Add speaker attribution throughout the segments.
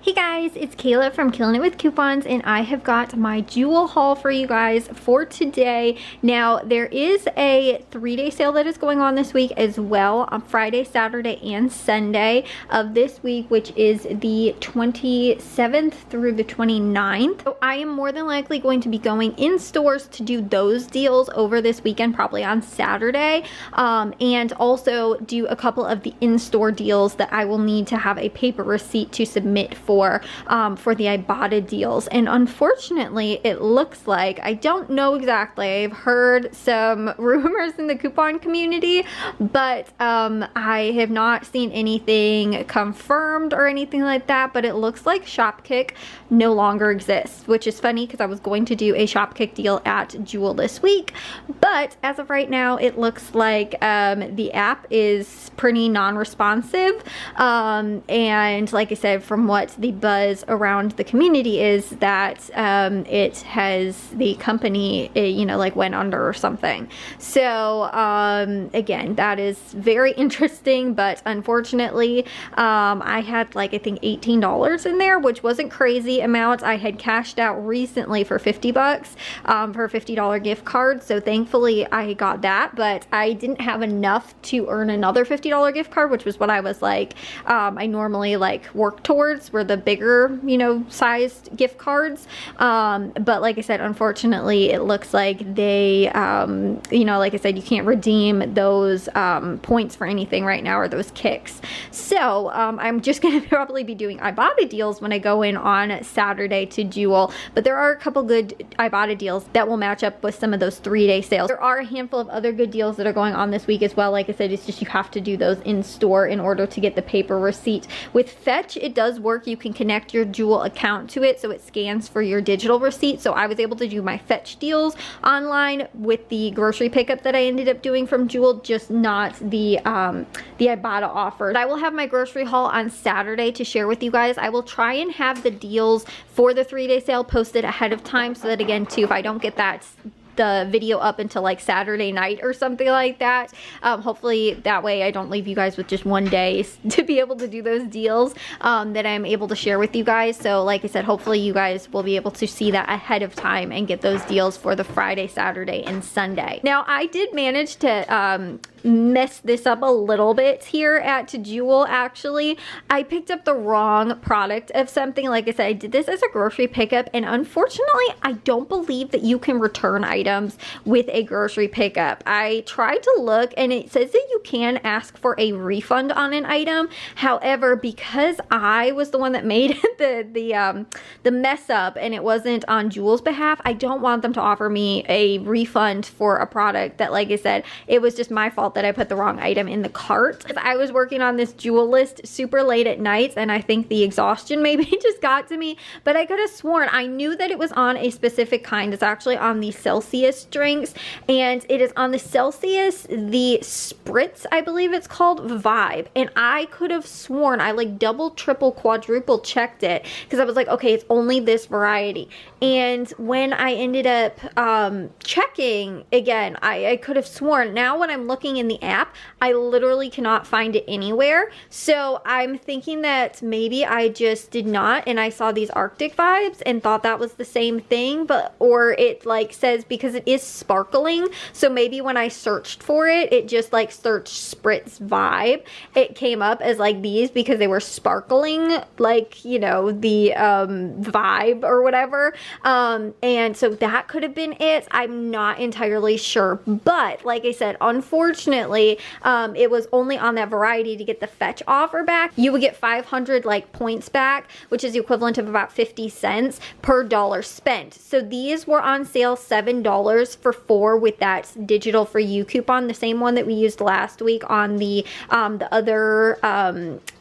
Speaker 1: Hey guys, it's Kayla from Killing It With Coupons, and I have got my Jewel haul for you guys for today. Now, there is a 3-day sale that is going on this week as well on Friday, Saturday, and Sunday of this week, which is the 27th through the 29th. So I am more than likely going to be going in stores to do those deals over this weekend, probably on Saturday, and also do a couple of the in-store deals that I will need to have a paper receipt to submit for the Ibotta deals. And unfortunately, it looks like, I don't know exactly, I've heard some rumors in the coupon community, but I have not seen anything confirmed or anything like that, but it looks like Shopkick no longer exists, which is funny because I was going to do a Shopkick deal at Jewel this week, but as of right now, it looks like the app is pretty non-responsive, and like I said, from what the buzz around the community is that the company, you know, like went under or something. So again, that is very interesting, but unfortunately I had like, I think $18 in there, which wasn't crazy amount. I had cashed out recently for 50 bucks for a $50 gift card, so thankfully I got that, but I didn't have enough to earn another $50 gift card, which was what I was like, I normally like work towards, were the bigger, you know, sized gift cards, but like I said, unfortunately it looks like they, you know, like I said, you can't redeem those points for anything right now, or those kicks. So I'm just gonna probably be doing Ibotta deals when I go in on Saturday to Jewel, but there are a couple good Ibotta deals that will match up with some of those 3-day sales. There are a handful of other good deals that are going on this week as well. Like I said, it's just you have to do those in store in order to get the paper receipt. With Fetch, it does work. You can connect your Jewel account to it, so it scans for your digital receipt. So I was able to do my Fetch deals online with the grocery pickup that I ended up doing from Jewel, just not the Ibotta offer. I will have my grocery haul on Saturday to share with you guys. I will try and have the deals for the 3-day sale posted ahead of time, so that again too, if I don't get the video up until like Saturday night or something like that, hopefully that way I don't leave you guys with just one day to be able to do those deals that I'm able to share with you guys. So like I said, hopefully you guys will be able to see that ahead of time and get those deals for the Friday, Saturday, and Sunday. Now, I did manage to mess this up a little bit here at Jewel. Actually, I picked up the wrong product of something. Like I said, I did this as a grocery pickup, and unfortunately I don't believe that you can return items with a grocery pickup. I tried to look and it says that you can ask for a refund on an item. However, because I was the one that made the mess up and it wasn't on Jewel's behalf, I don't want them to offer me a refund for a product that, like I said, it was just my fault that I put the wrong item in the cart. I was working on this Jewel list super late at night, and I think the exhaustion maybe just got to me, but I could have sworn I knew that it was on a specific kind. It's actually on the Celsius drinks, and it is on the Celsius, the Spritz, I believe it's called, Vibe, and I could have sworn I like double, triple, quadruple checked it, because I was like, okay, it's only this variety. And when I ended up checking again, I could have sworn, now when I'm looking in the app, I literally cannot find it anywhere. So I'm thinking that maybe I just did not, and I saw these Arctic vibes and thought that was the same thing, but, or it like says, because it is sparkling, so maybe when I searched for it, it just like searched Spritz Vibe, it came up as like these because they were sparkling, like, you know, the vibe or whatever, and so that could have been it. I'm not entirely sure, but like I said, unfortunately, it was only on that variety to get the Fetch offer back. You would get 500 like points back, which is the equivalent of about 50 cents per dollar spent. So these were on sale $7 for 4 with that digital for you coupon, the same one that we used last week on the other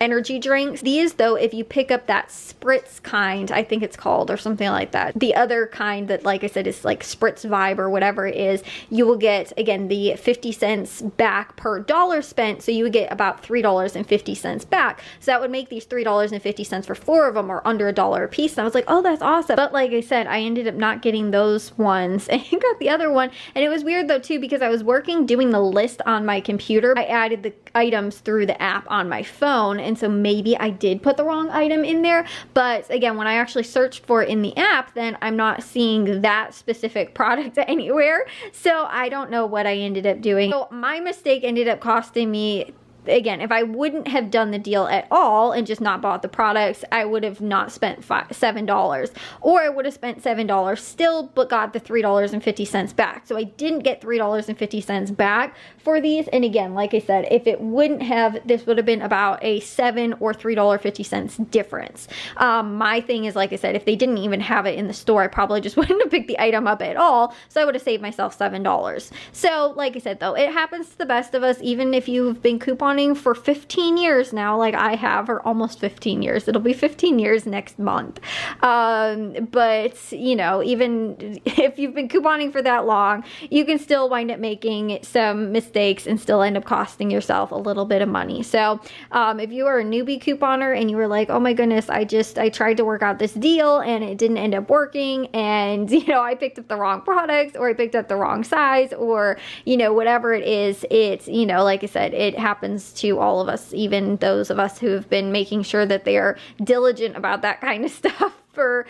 Speaker 1: energy drinks. These though, if you pick up that Spritz kind, I think it's called, or something like that, the other kind that, like I said, is like Spritz Vibe or whatever it is, you will get again the 50 cents back per dollar spent, so you would get about $3.50 back. So that would make these $3.50 for 4 of them, or under $1 a piece. And I was like, oh, that's awesome. But like I said, I ended up not getting those ones and got the other one. And it was weird though too, because I was working doing the list on my computer. I added the items through the app on my phone, and so maybe I did put the wrong item in there. But again, when I actually searched for it in the app, then I'm not seeing that specific product anywhere. So I don't know what I ended up doing. So my mistake ended up costing me, again, if I wouldn't have done the deal at all and just not bought the products, I would have not spent $7, or I would have spent $7 still, but got the $3.50 back. So I didn't get $3.50 back for these. And again, like I said, if it wouldn't have, this would have been about a $7 or $3.50 difference. My thing is, like I said, if they didn't even have it in the store, I probably just wouldn't have picked the item up at all. So I would have saved myself $7. So like I said, though, it happens to the best of us, even if you've been couponing for 15 years now, like I have, or almost 15 years. It'll be 15 years next month. But you know, even if you've been couponing for that long, you can still wind up making some mistakes and still end up costing yourself a little bit of money. So if you are a newbie couponer and you were like, oh my goodness, I tried to work out this deal and it didn't end up working, and you know, I picked up the wrong products, or I picked up the wrong size, or you know, whatever it is, it's, you know, like I said, it happens to all of us, even those of us who have been making sure that they are diligent about that kind of stuff for,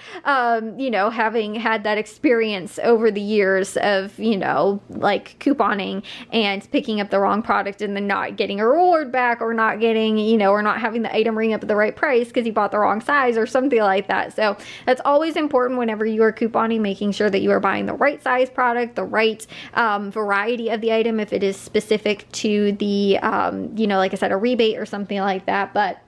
Speaker 1: you know, having had that experience over the years of, you know, like couponing and picking up the wrong product and then not getting a reward back, or not getting, you know, or not having the item ring up at the right price because you bought the wrong size or something like that. So that's always important whenever you are couponing, making sure that you are buying the right size product, the right variety of the item, if it is specific to the, you know, like I said, a rebate or something like that. But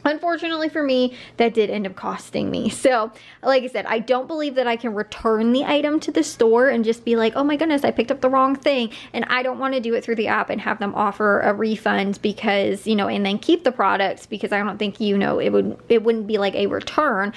Speaker 1: unfortunately for me, that did end up costing me. So like I said, I don't believe that I can return the item to the store and just be like, oh my goodness, I picked up the wrong thing. And I don't want to do it through the app and have them offer a refund, because, you know, and then keep the products, because I don't think, you know, it wouldn't be like a return,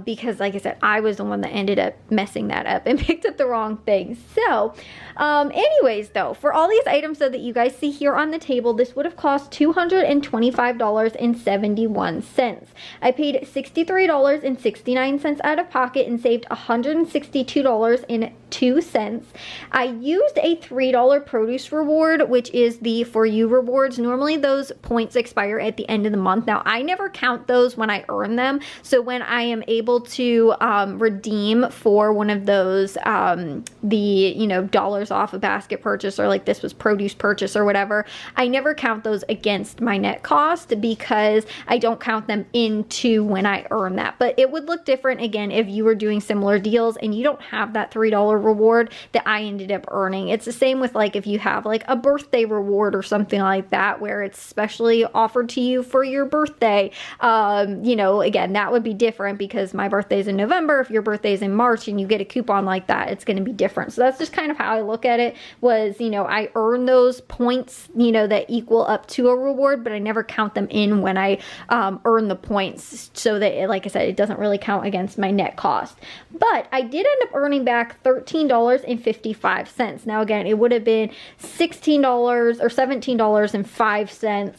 Speaker 1: because like I said, I was the one that ended up messing that up and picked up the wrong thing. So anyways, though, for all these items though that you guys see here on the table, this would have cost $225.71. I paid $63.69 out of pocket and saved $162.02. I used a $3 produce reward, which is the For You rewards. Normally those points expire at the end of the month. Now I never count those when I earn them. So when I am able to redeem for one of those, the, you know, dollars off a basket purchase, or like this was produce purchase or whatever, I never count those against my net cost, because I don't count them into when I earn that. But it would look different again if you were doing similar deals and you don't have that $3 reward that I ended up earning. It's the same with like if you have like a birthday reward or something like that, where it's specially offered to you for your birthday. You know, again, that would be different, because my birthday's in November. If your birthday's in March and you get a coupon like that, it's going to be different. So that's just kind of how I look at it. Was, you know, I earn those points, you know, that equal up to a reward, but I never count them in when I earn the points, so that it, like I said, it doesn't really count against my net cost. But I did end up earning back $13.55. Now again, it would have been $16 or $17.05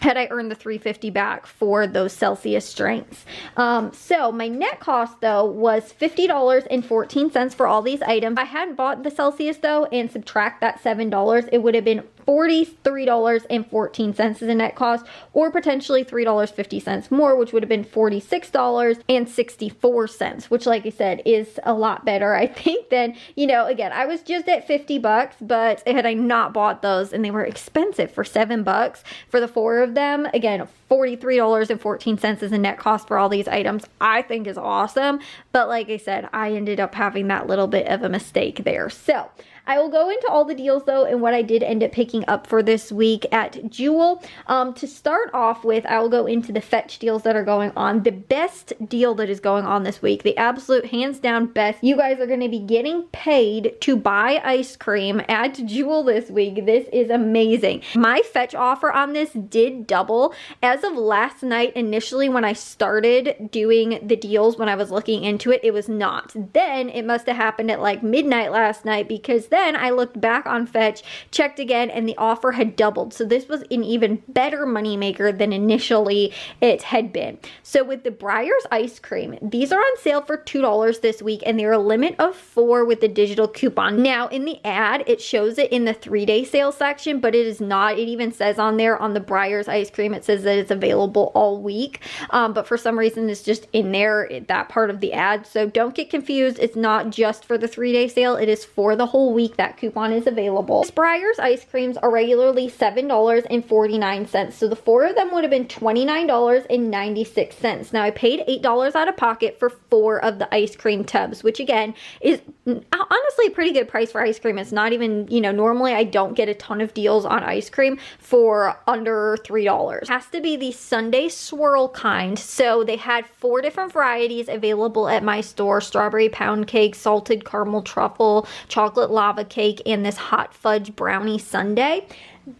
Speaker 1: had I earned the $3.50 back for those Celsius strengths. So my net cost though was $50.14 for all these items. If I hadn't bought the Celsius though and subtract that $7, it would have been $43.14 as a net cost, or potentially $3.50 more, which would have been $46.64, which, like I said, is a lot better, I think, than, you know, again, I was just at $50, but had I not bought those, and they were expensive for $7 for the 4 of them, again, $43.14 as a net cost for all these items, I think is awesome. But like I said, I ended up having that little bit of a mistake there. So I will go into all the deals though and what I did end up picking up for this week at Jewel. To start off with, I will go into the fetch deals that are going on. The best deal that is going on this week, the absolute hands down best, you guys are going to be getting paid to buy ice cream at Jewel this week. This is amazing. My fetch offer on this did double. As of last night, initially when I started doing the deals, when I was looking into it, it was not. Then it must have happened at like midnight last night, because then I looked back on Fetch, checked again, and the offer had doubled. So this was an even better moneymaker than initially it had been. So with the Breyers ice cream, these are on sale for $2 this week, and they're a limit of 4 with the digital coupon. Now in the ad, it shows it in the 3-day sale section, but it is not. It even says on there on the Breyers ice cream, it says that it's available all week. But for some reason, it's just in there, that part of the ad. So don't get confused. It's not just for the 3-day sale. It is for the whole week that coupon is available. Breyers ice creams are regularly $7.49. So the 4 of them would have been $29.96. Now I paid $8 out of pocket for 4 of the ice cream tubs, which again is honestly a pretty good price for ice cream. It's not even, you know, normally I don't get a ton of deals on ice cream for under $3. It has to be the Sunday swirl kind. So they had 4 different varieties available at my store: strawberry pound cake, salted caramel truffle, chocolate lava cake, and this hot fudge brownie sundae.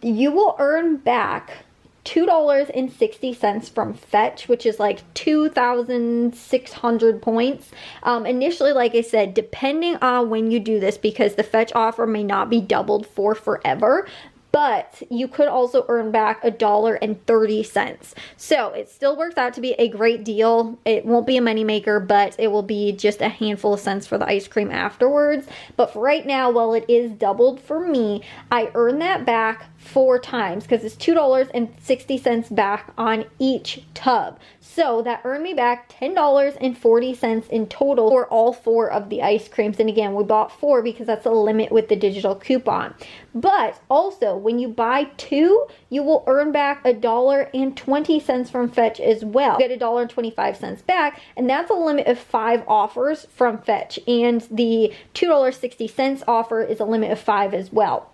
Speaker 1: You will earn back $2.60 from Fetch, which is like 2,600 points. Initially, like I said, depending on when you do this, because the Fetch offer may not be doubled for forever, but you could also earn back $1.30. So it still works out to be a great deal. It won't be a moneymaker, but it will be just a handful of cents for the ice cream afterwards. But for right now, while it is doubled for me, I earn that back 4 times because it's $2.60 back on each tub. So that earned me back $10.40 in total for all 4 of the ice creams. And again, we bought 4 because that's a limit with the digital coupon. But also, when you buy 2, you will earn back $1.20 from Fetch as well. You get $1.25 back, and that's a limit of 5 offers from Fetch. And the $2.60 offer is a limit of 5 as well.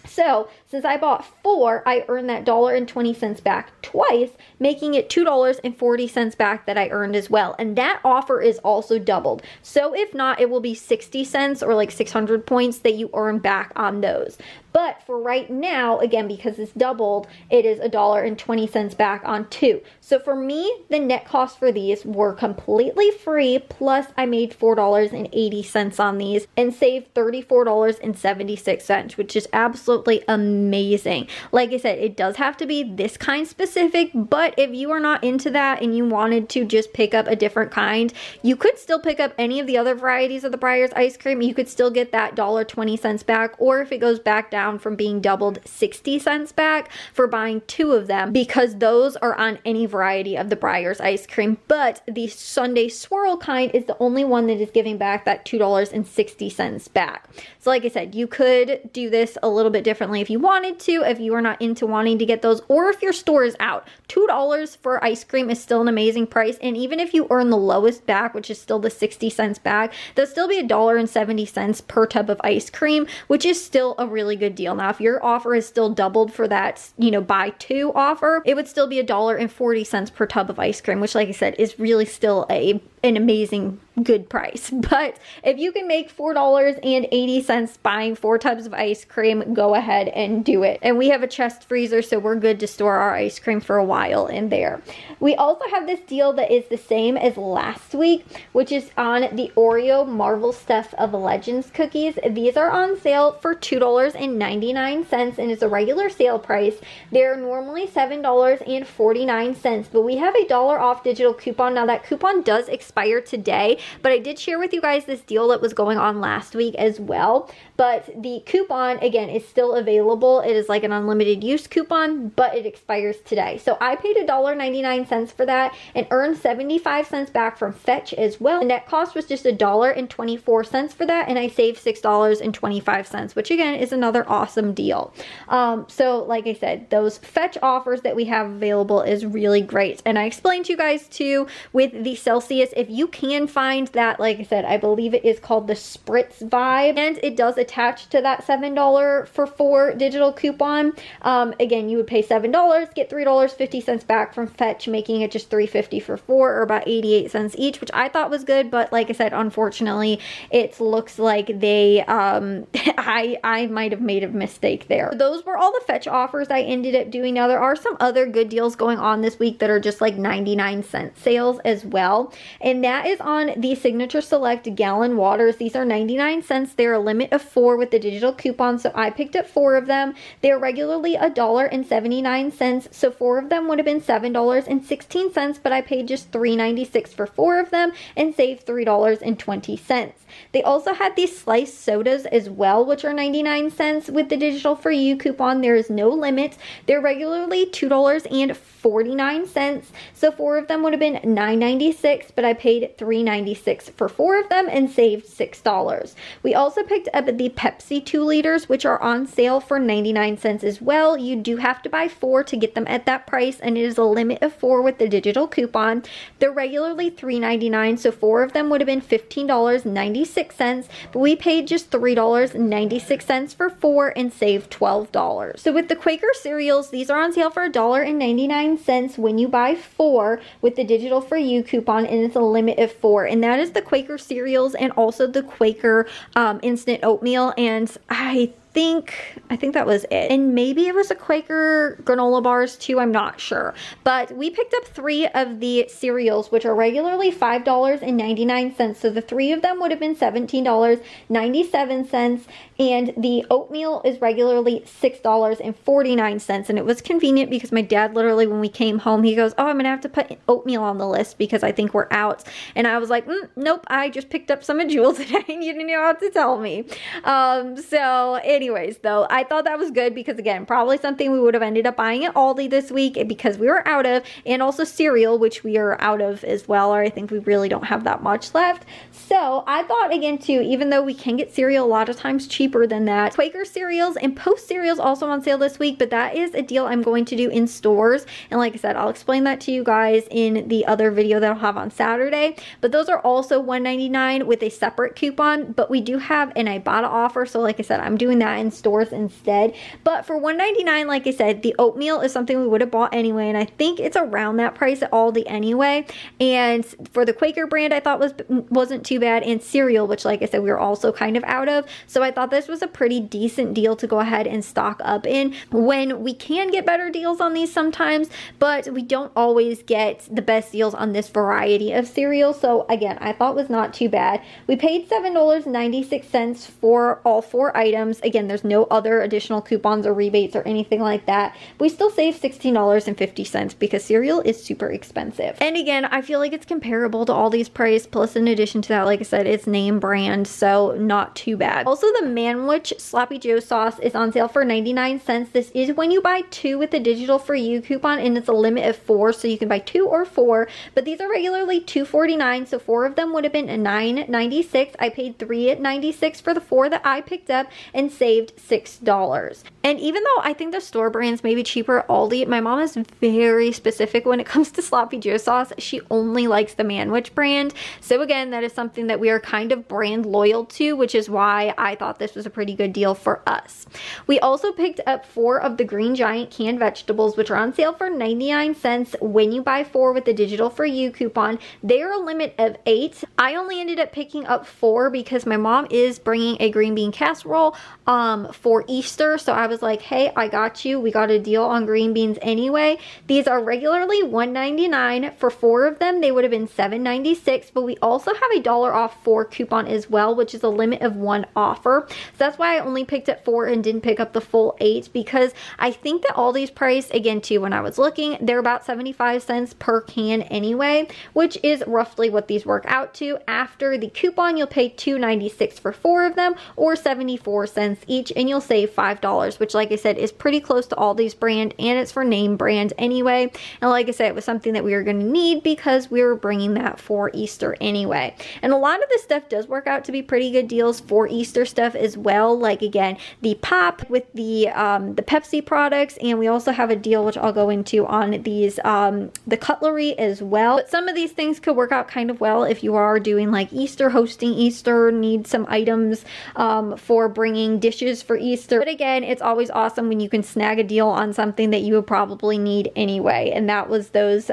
Speaker 1: So since I bought 4, I earned that $1.20 back twice, making it $2.40 back that I earned as well. And that offer is also doubled. So if not, it will be 60 cents or like 600 points that you earn back on those. But for right now, again, because it's doubled, it is $1.20 back on 2. So for me, the net cost for these were completely free, plus I made $4.80 on these and saved $34.76, which is absolutely amazing. Like I said, it does have to be this kind specific, but if you are not into that and you wanted to just pick up a different kind, you could still pick up any of the other varieties of the Breyers ice cream. You could still get that $1.20 back, or if it goes back down from being doubled, 60 cents back for buying 2 of them, because those are on any variety of the Breyers ice cream. But the Sunday swirl kind is the only one that is giving back that $2.60 back. So like I said, you could do this a little bit differently if you wanted to, if you are not into wanting to get those, or if your store is out. $2 for ice cream is still an amazing price, and even if you earn the lowest back, which is still the 60 cents back, that'll still be $1.70 per tub of ice cream, which is still a really good deal. Now, if your offer is still doubled for that, you know, buy 2 offer, it would still be $1.40 per tub of ice cream, which, like I said, is really still an amazing good price. But if you can make $4.80 buying 4 tubs of ice cream, go ahead and do it. And we have a chest freezer, so we're good to store our ice cream for a while in there. We also have this deal that is the same as last week, which is on the Oreo Marvel Stuff of Legends cookies. These are on sale for $2.99, and it's a regular sale price. They're normally $7.49, but we have a $1 off digital coupon. Now that coupon does expire today, but I did share with you guys this deal that was going on last week as well. But the coupon, again, is still available. It is like an unlimited use coupon, but it expires today. So I paid $1.99 for that and earned 75 cents back from Fetch as well. The net cost was just $1.24 for that, and I saved $6.25, which again is another awesome deal. So like I said, those Fetch offers that we have available is really great. And I explained to you guys too with the Celsius, if you can find that, like I said, I believe it is called the Spritz Vibe, and it does attach to that $7 for 4 digital coupon. Again, you would pay $7, get $3.50 back from Fetch, making it just $3.50 for 4, or about 88 cents each, which I thought was good. But like I said, unfortunately, it looks like they, I might have made a mistake there. Those were all the Fetch offers I ended up doing. Now, there are some other good deals going on this week that are just like 99-cent sales as well. and that is on the Signature Select gallon waters. These are 99 cents. They're a limit of 4 with the digital coupon, so I picked up 4 of them. They're regularly $1.79, so 4 of them would have been $7.16, but I paid just $3.96 for 4 of them and saved $3.20. They also had these sliced sodas as well, which are 99 cents with the digital for you coupon. There is no limit. They're regularly $2.49, so 4 of them would have been $9.96, but I paid $3.96 for 4 of them and saved $6. We also picked up the Pepsi 2 liters, which are on sale for 99 cents as well. You do have to buy 4 to get them at that price, and it is a limit of 4 with the digital coupon. They're regularly $3.99, so 4 of them would have been $15.96, but we paid just $3.96 for 4 and saved $12. So with the Quaker cereals, these are on sale for $1.99 when you buy 4 with the digital for you coupon, and it's a limit of 4, and that is the Quaker cereals and also the Quaker instant oatmeal, and I think that was it. And maybe it was a Quaker granola bars too, I'm not sure. But we picked up 3 of the cereals, which are regularly $5.99. So the 3 of them would have been $17.97. And the oatmeal is regularly $6.49. And it was convenient because my dad literally, when we came home, he goes, "Oh, I'm gonna have to put oatmeal on the list because I think we're out." And I was like, nope, I just picked up some of Jewel today and you didn't know what to tell me. Anyways, though, I thought that was good because, again, probably something we would have ended up buying at Aldi this week because we were out of, and also cereal, which we are out of as well, or I think we really don't have that much left. So I thought, again, too, even though we can get cereal a lot of times cheaper than that, Quaker cereals and Post cereals also on sale this week, but that is a deal I'm going to do in stores. And like I said, I'll explain that to you guys in the other video that I'll have on Saturday. But those are also $1.99 with a separate coupon, but we do have an Ibotta offer. So like I said, I'm doing that in stores instead. But for $1.99, like I said, the oatmeal is something we would have bought anyway, and I think it's around that price at Aldi anyway. And for the Quaker brand, I thought wasn't too bad, and cereal, which like I said, we were also kind of out of. So I thought this was a pretty decent deal to go ahead and stock up in when we can get better deals on these sometimes, but we don't always get the best deals on this variety of cereal. So again, I thought was not too bad. We paid $7.96 for all 4 items. Again, there's no other additional coupons or rebates or anything like that. We still saved $16.50 because cereal is super expensive. And again, I feel like it's comparable to Aldi's price, plus in addition to that, like I said, it's name brand, so not too bad. Also, the Manwich Sloppy Joe sauce is on sale for 99 cents. This is when you buy 2 with the digital for you coupon, and it's a limit of 4, so you can buy 2 or 4, but these are regularly $2.49, so 4 of them would have been $9.96. I paid $3.96 for the 4 that I picked up and saved $6. And even though I think the store brands may be cheaper at Aldi, my mom is very specific when it comes to Sloppy Joe sauce. She only likes the Manwich brand. So again, that is something that we are kind of brand loyal to, which is why I thought this was a pretty good deal for us. We also picked up 4 of the Green Giant canned vegetables, which are on sale for 99 cents when you buy 4 with the digital for you coupon. They are a limit of 8. I only ended up picking up 4 because my mom is bringing a green bean casserole for Easter, so I was like, hey, I got you. We got a deal on green beans anyway. These are regularly $1.99. For 4 of them, they would have been $7.96, but we also have a $1 off 4 coupon as well, which is a limit of 1 offer. So that's why I only picked up 4 and didn't pick up the full 8, because I think that Aldi's price, again too, when I was looking, they're about 75 cents per can anyway, which is roughly what these work out to. After the coupon, you'll pay $2.96 for 4 of them, or 74 cents each, and you'll save $5, which like I said is pretty close to Aldi's brand, and it's for name brand anyway. And like I said, it was something that we were going to need because we were bringing that for Easter anyway. And a lot of this stuff does work out to be pretty good deals for Easter stuff as well, like again the pop with the Pepsi products, and we also have a deal which I'll go into on these the cutlery as well. But some of these things could work out kind of well if you are doing like Easter, hosting Easter, need some items for bringing dishes for Easter. But again, it's always awesome when you can snag a deal on something that you would probably need anyway, and that was those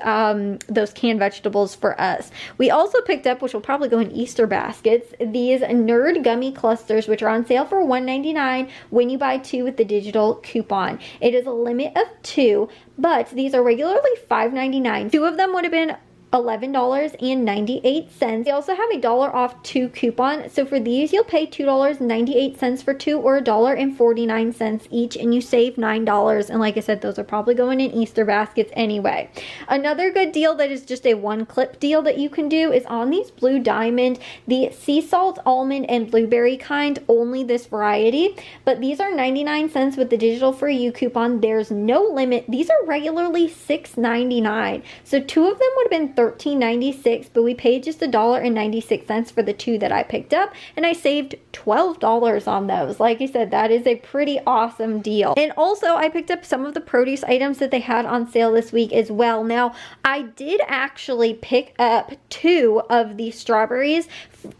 Speaker 1: canned vegetables for us. We also picked up, which will probably go in Easter baskets, these Nerd gummy clusters, which are on sale for $1.99 when you buy 2 with the digital coupon. It is a limit of 2, but these are regularly $5.99. 2 of them would have been $11.98. They also have a $1 off 2 coupon. So for these, you'll pay $2.98 for 2 or $1.49 each, and you save $9. And like I said, those are probably going in Easter baskets anyway. Another good deal that is just a one-clip deal that you can do is on these Blue Diamond, the sea salt, almond, and blueberry kind, only this variety. But these are 99 cents with the digital for you coupon. There's no limit. These are regularly $6.99. So 2 of them would have been $13.96, but we paid just $1.96 for the 2 that I picked up, and I saved $12 on those. Like I said, that is a pretty awesome deal. And also, I picked up some of the produce items that they had on sale this week as well. Now, I did actually pick up 2 of the strawberries,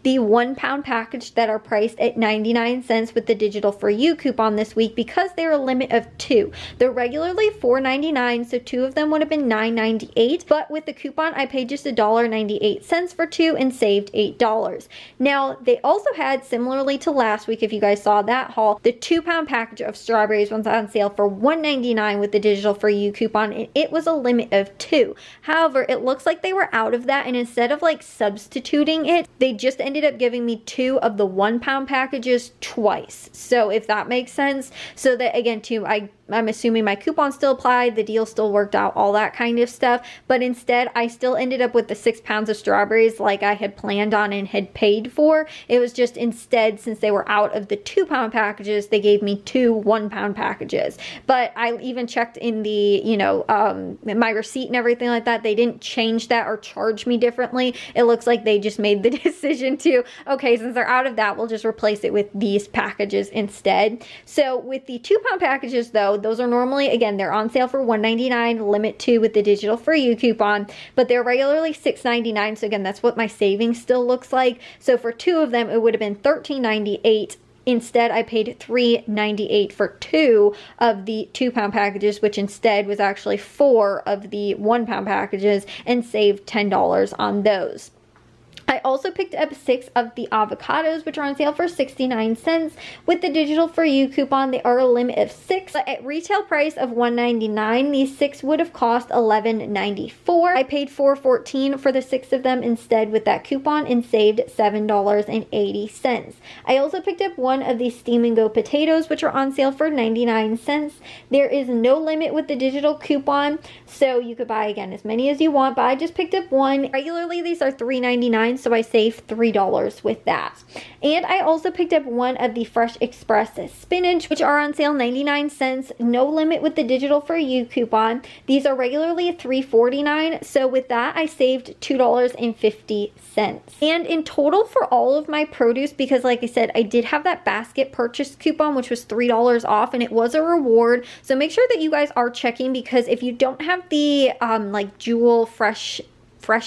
Speaker 1: the 1 pound package, that are priced at 99 cents with the digital for you coupon this week, because they're a limit of 2. They're regularly $4.99, so 2 of them would have been $9.98, but with the coupon I paid just $1.98 for 2 and saved $8. Now, they also had, similarly to last week, if you guys saw that haul, the 2 pound package of strawberries was on sale for $1.99 with the digital for you coupon, and it was a limit of 2. However, it looks like they were out of that, and instead of like substituting it, they just ended up giving me 2 of the 1 pound packages twice. So if that makes sense. So that, again, too, I'm assuming my coupon still applied, the deal still worked out, all that kind of stuff. But instead, I still ended up with the 6 pounds of strawberries like I had planned on and had paid for. It was just, instead, since they were out of the 2 pound packages, they gave me 2 1 pound packages. But I even checked in the, my receipt and everything like that. They didn't change that or charge me differently. It looks like they just made the decision to, okay, since they're out of that, we'll just replace it with these packages instead. So with the 2 pound packages, though, those are normally, again, they're on sale for $1.99, limit 2 with the digital for you coupon, but they're regularly $6.99. So again, that's what my savings still looks like. So for 2 of them, it would have been $13.98. Instead, I paid $3.98 for 2 of the 2 pound packages, which instead was actually 4 of the 1 pound packages, and saved $10 on those. I also picked up 6 of the avocados, which are on sale for 69 cents. With the digital for you coupon, they are a limit of 6. But at retail price of $1.99, these 6 would have cost $11.94. I paid $4.14 for the 6 of them instead with that coupon, and saved $7.80. I also picked up 1 of these Steam and Go potatoes, which are on sale for 99 cents. There is no limit with the digital coupon, so you could buy, again, as many as you want, but I just picked up 1. Regularly, these are $3.99. So I saved $3 with that. And I also picked up 1 of the Fresh Express spinach, which are on sale 99 cents. No limit with the digital for you coupon. These are regularly $3.49. So with that, I saved $2.50. And in total for all of my produce, because like I said, I did have that basket purchase coupon, which was $3 off, and it was a reward. So make sure that you guys are checking, because if you don't have the like Jewel Fresh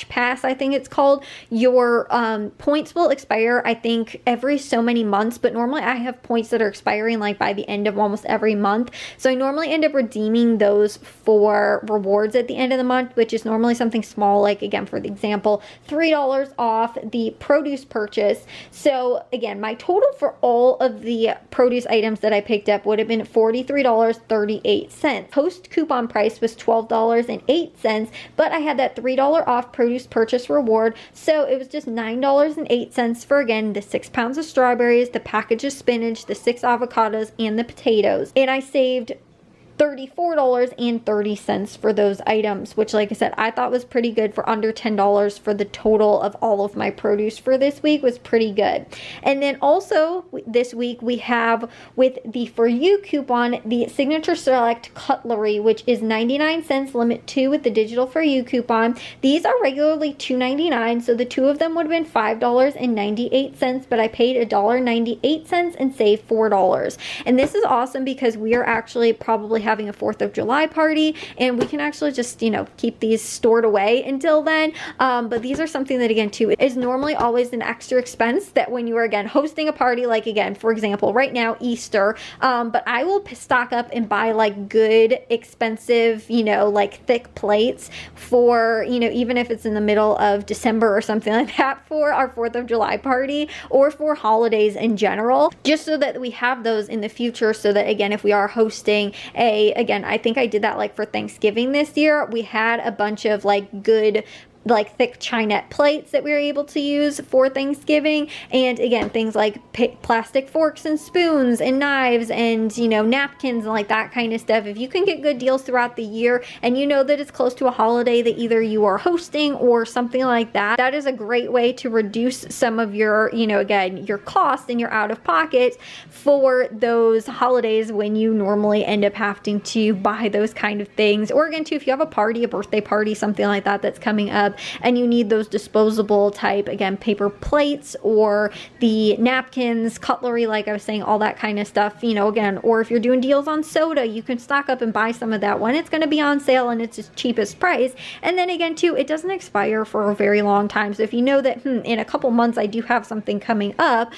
Speaker 1: Pass, I think it's called, your points will expire, I think, every so many months. But normally I have points that are expiring like by the end of almost every month. So I normally end up redeeming those for rewards at the end of the month, which is normally something small, like, again, for the example, $3 off the produce purchase. So again, my total for all of the produce items that I picked up would have been $43.38. Post coupon price was $12.08, but I had that $3 off produce purchase reward, so it was just $9.08 for, again, the 6 pounds of strawberries, the package of spinach, the 6 avocados, and the potatoes. And I saved $34.30 for those items, which, like I said, I thought was pretty good. For under $10 for the total of all of my produce for this week was pretty good. And then also this week we have, with the For You coupon, the Signature Select Cutlery, which is 99 cents, limit 2 with the digital For You coupon. These are regularly $2.99, so the 2 of them would have been $5.98, but I paid $1.98 and saved $4. And this is awesome because we are actually probably having a 4th of July party, and we can actually just, keep these stored away until then. But these are something that, again, too, is normally always an extra expense that when you are, again, hosting a party, like, again, for example, right now, Easter, but I will stock up and buy like good, expensive, like thick plates for, even if it's in the middle of December or something like that, for our 4th of July party or for holidays in general, just so that we have those in the future, so that, again, if we are hosting again, I think I did that like for Thanksgiving this year, we had a bunch of like good like thick Chinette plates that we were able to use for Thanksgiving. And again, things like plastic forks and spoons and knives and, you know, napkins and like that kind of stuff. If you can get good deals throughout the year and you know that it's close to a holiday that either you are hosting or something like that, that is a great way to reduce some of your, you know, again, your cost and your out of pocket for those holidays when you normally end up having to buy those kind of things. Or again, too, if you have a party, a birthday party, something like that that's coming up, and you need those disposable type, again, paper plates or the napkins, cutlery, like I was saying, all that kind of stuff, you know, again, or if you're doing deals on soda, you can stock up and buy some of that when it's going to be on sale and it's its cheapest price. And then again, too, it doesn't expire for a very long time. So if you know that in a couple months I do have something coming up,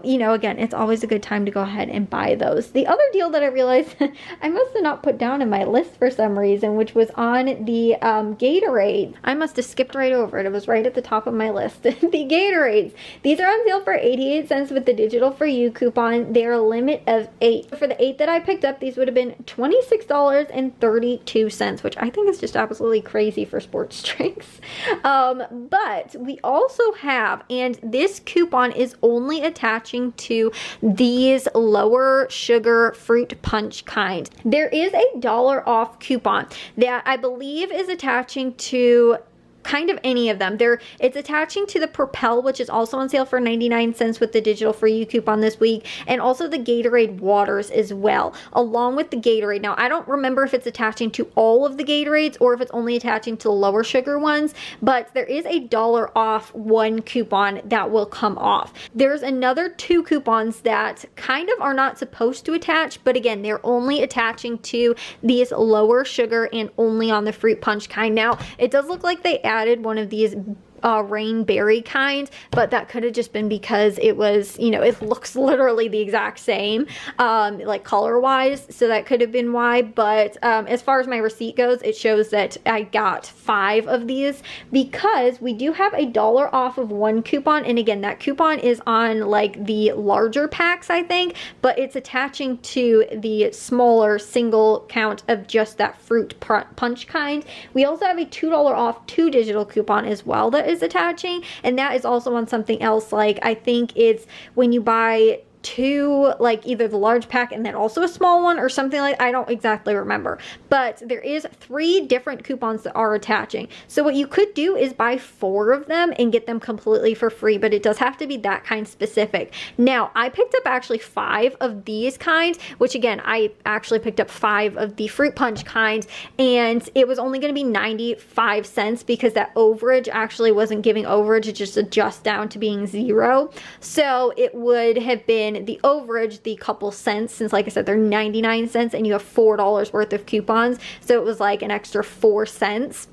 Speaker 1: you know, again, it's always a good time to go ahead and buy those. The other deal that I realized I must have not put down in my list for some reason, which was on the Gatorade. I must have skipped right over it. It was right at the top of my list. The Gatorades. These are on sale for 88 cents with the digital for you coupon. They're a limit of 8. For the 8 that I picked up, these would have been $26.32, which I think is just absolutely crazy for sports drinks. But we also have, and this coupon is only attaching to these lower sugar fruit punch kind. There is a $1 off coupon that I believe is attaching to kind of any of them. It's attaching to the Propel, which is also on sale for 99 cents with the digital for you coupon this week, and also the Gatorade waters as well, along with the Gatorade. Now, I don't remember if it's attaching to all of the Gatorades or if it's only attaching to the lower sugar ones, but there is a $1 off one coupon that will come off. There's another 2 coupons that kind of are not supposed to attach, but again, they're only attaching to these lower sugar and only on the fruit punch kind. Now, it does look like they added one of these rainberry kind, but that could have just been because it was, you know, it looks literally the exact same, like color wise, so that could have been why. But as far as my receipt goes, it shows that I got 5 of these because we do have a $1 off of one coupon, and again, that coupon is on like the larger packs, I think, but it's attaching to the smaller single count of just that fruit punch kind. We also have a $2 off 2 digital coupon as well that is attaching, and that is also on something else. Like, I think it's when you buy 2, like either the large pack and then also a small one or something, like, I don't exactly remember, but there is 3 different coupons that are attaching. So what you could do is buy 4 of them and get them completely for free, but it does have to be that kind specific. Now, I picked up actually 5 of these kinds, which again, I actually picked up 5 of the fruit punch kind, and it was only going to be 95 cents because that overage actually wasn't giving overage, it just adjusts down to being 0. So it would have been the overage, the couple cents, since like I said, they're 99 cents and you have $4 worth of coupons. So it was like an extra 4 cents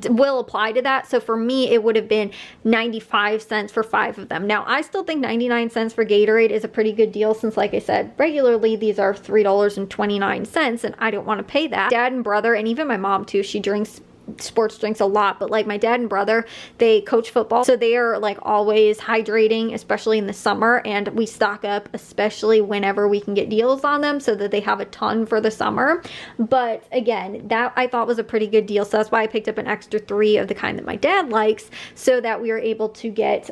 Speaker 1: will apply to that. So for me, it would have been 95 cents for 5 of them. Now, I still think 99 cents for Gatorade is a pretty good deal since, like I said, regularly these are $3.29 and I don't want to pay that. Dad and brother, and even my mom too, she drinks sports drinks a lot, but like my dad and brother, they coach football, so they are like always hydrating, especially in the summer, and we stock up especially whenever we can get deals on them so that they have a ton for the summer. But again, that I thought was a pretty good deal, so that's why I picked up an extra 3 of the kind that my dad likes, so that we were able to get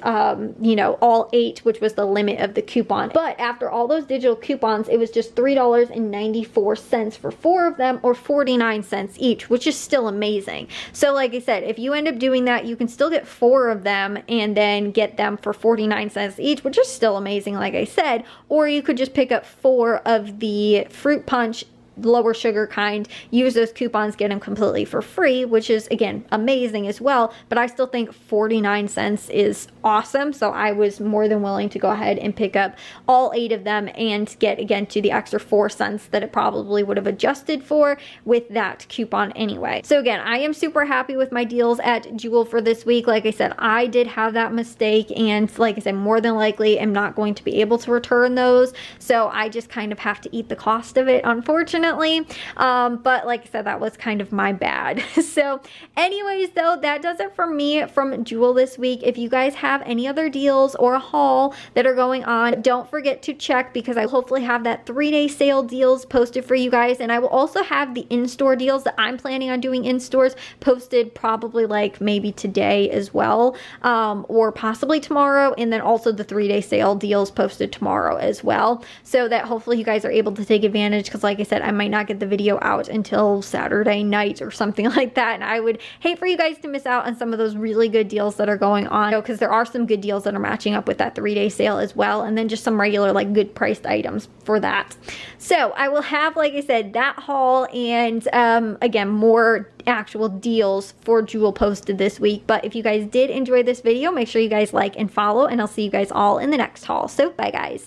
Speaker 1: you know, all 8, which was the limit of the coupon. But after all those digital coupons, it was just $3.94 for 4 of them, or 49 cents each, which is still amazing. So like I said, if you end up doing that, you can still get 4 of them and then get them for 49 cents each, which is still amazing, like I said. Or you could just pick up 4 of the fruit punch lower sugar kind, use those coupons, get them completely for free, which is again amazing as well. But I still think 49 cents is awesome, so I was more than willing to go ahead and pick up all 8 of them and get again to the extra 4 cents that it probably would have adjusted for with that coupon anyway. So again, I am super happy with my deals at Jewel for this week. Like I said, I did have that mistake, and like I said, more than likely am not going to be able to return those, so I just kind of have to eat the cost of it, unfortunately. unfortunately. But like I said, that was kind of my bad. So anyways, though, that does it for me from Jewel this week. If you guys have any other deals or a haul that are going on, don't forget to check, because I hopefully have that 3-day sale deals posted for you guys. And I will also have the in-store deals that I'm planning on doing in stores posted probably like maybe today as well, or possibly tomorrow. And then also the 3-day sale deals posted tomorrow as well, so that hopefully you guys are able to take advantage, because like I said, I might not get the video out until Saturday night or something like that, and I would hate for you guys to miss out on some of those really good deals that are going on, because there are some good deals that are matching up with that 3-day sale as well, and then just some regular like good priced items for that. So I will have, like I said, that haul and again, more actual deals for Jewel posted this week. But if you guys did enjoy this video, make sure you guys like and follow, and I'll see you guys all in the next haul. So bye guys.